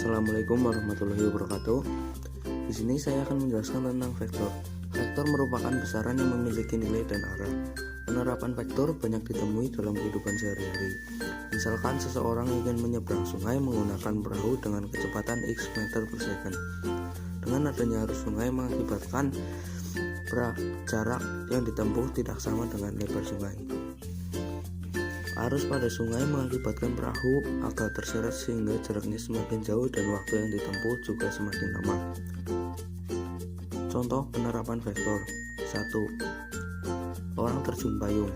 Assalamualaikum warahmatullahi wabarakatuh. Di sini saya akan menjelaskan tentang vektor. Vektor merupakan besaran yang memiliki nilai dan arah. Penerapan vektor banyak ditemui dalam kehidupan sehari-hari. Misalkan seseorang ingin menyeberang sungai menggunakan perahu dengan kecepatan x meter per second. Dengan adanya arus sungai mengakibatkan jarak yang ditempuh tidak sama dengan lebar sungai. Arus pada sungai mengakibatkan perahu agak terseret sehingga jaraknya semakin jauh dan waktu yang ditempuh juga semakin lama. Contoh penerapan vektor. 1. Orang terjun payung.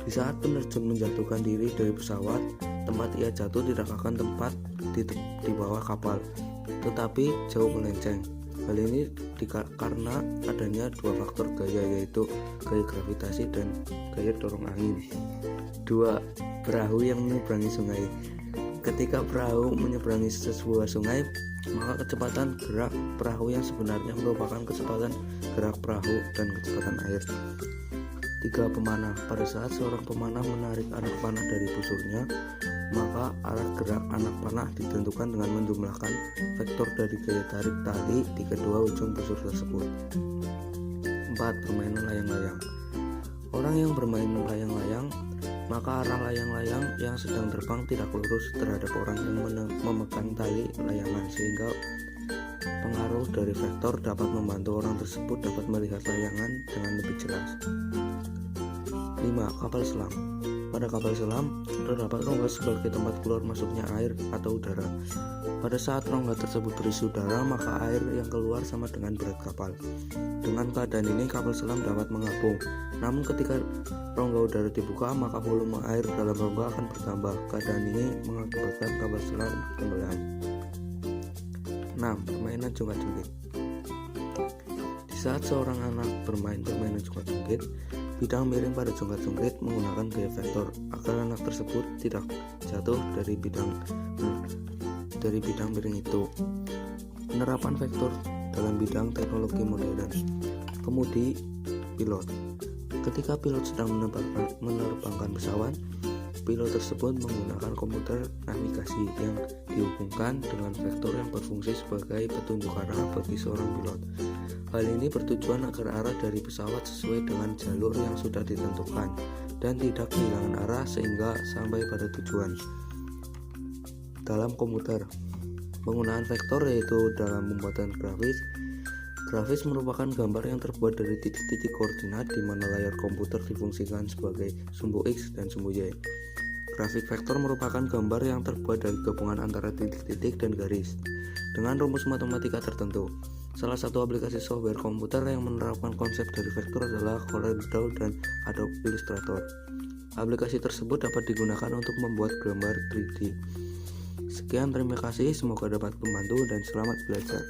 Di saat penerjun menjatuhkan diri dari pesawat, tempat ia jatuh tidak akan tepat di bawah kapal, tetapi jauh melenceng. Hal ini karena adanya dua faktor gaya, yaitu gaya gravitasi dan gaya dorong angin. 2. Perahu yang menyeberangi sungai. Ketika perahu menyeberangi sebuah sungai, maka kecepatan gerak perahu yang sebenarnya merupakan kecepatan gerak perahu dan kecepatan air. 3. Pemanah. Pada saat seorang pemanah menarik anak panah dari busurnya, maka arah gerak anak panah ditentukan dengan menjumlahkan vektor dari gaya tarik tali di kedua ujung busur tersebut. 4. Permainan layang-layang. Orang yang bermain layang-layang, maka arah layang-layang yang sedang terbang tidak lurus terhadap orang yang memegang tali layangan, sehingga pengaruh dari vektor dapat membantu orang tersebut dapat melihat layangan dengan lebih jelas. 5. Kapal selam. Pada kapal selam terdapat rongga sebagai tempat keluar masuknya air atau udara. Pada saat rongga tersebut berisi udara, maka air yang keluar sama dengan berat kapal. Dengan keadaan ini kapal selam dapat mengapung. Namun ketika rongga udara dibuka, maka volume air dalam rongga akan bertambah. Keadaan ini mengakibatkan kapal selam tenggelam. 6. Permainan jungkat-jungkit. Di saat seorang anak bermain permainan jungkat-jungkit, bidang miring pada jungkat-jungkit menggunakan gaya vektor agar anak tersebut tidak jatuh dari bidang miring itu. Penerapan vektor dalam bidang teknologi modern. Kemudi pilot. Ketika pilot sedang menerbangkan pesawat, pilot tersebut menggunakan komputer navigasi yang dihubungkan dengan vektor yang berfungsi sebagai petunjuk arah bagi seorang pilot. Hal ini bertujuan agar arah dari pesawat sesuai dengan jalur yang sudah ditentukan dan tidak kehilangan arah sehingga sampai pada tujuan. Dalam komputer, penggunaan vektor yaitu dalam pembuatan grafis. Grafis merupakan gambar yang terbuat dari titik-titik koordinat di mana layar komputer difungsikan sebagai sumbu X dan sumbu Y. Grafik vektor merupakan gambar yang terbuat dari gabungan antara titik-titik dan garis dengan rumus matematika tertentu. Salah satu aplikasi software komputer yang menerapkan konsep dari vektor adalah CorelDRAW dan Adobe Illustrator. Aplikasi tersebut dapat digunakan untuk membuat gambar 3D. Sekian, terima kasih, semoga dapat membantu dan selamat belajar.